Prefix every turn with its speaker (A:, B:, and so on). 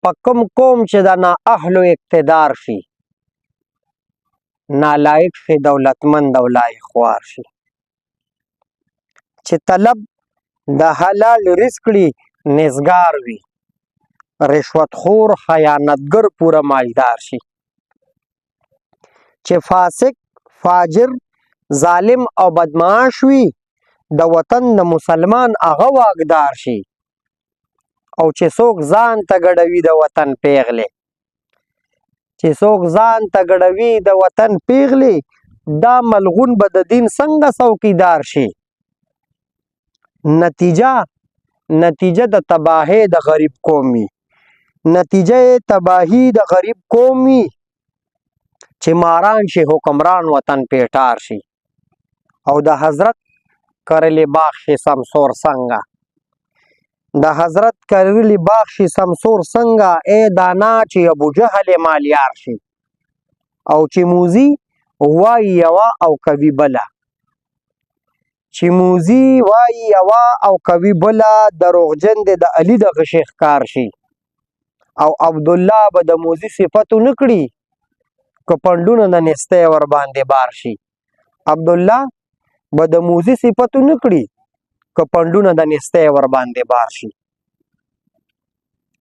A: په کوم قوم چې د نااهلو اقتدار شي، نالایق شي، دولتمند او لایق خوار شي، چې طلب د حلال رزق کړي نزګار وي، رشوت خور خیانتګر پوره مالدار شي، چې فاسق فاجر ظالم او بدمعاش وي، د وطن د مسلمان هغه واکدار شي، او چې څوک ځان ته ګډوي د وطن پیغلې، چې څوک ځان ته ګډوي د وطن پیغلې، دا ملغون به د دین څنګه څوکیدار شي. نتیجه د تباهی د غریب قومي، نتیجه تباهی د غریب قومي، چې ماران شي حکمران وطن پیټار شي، او د حضرت کرلی باغ شي سمسور څنګه، د حضرت کرلی باغ شي سمسور څنګه، ای دانا چې ابو جهل مالیار شي، او چې موزي وایي یوه او کوي بله، چې موزي وایي یوه او کوي بله، دروغجن دی د علي د غشي ښکار شي، او عبدالله به د موزي صفت ونه کړي که پنډونه د نستی ور باندې بار شي، عبدالله به د موزي صفت ونه کړي که پنډونه د نستی ور باندې بار شي.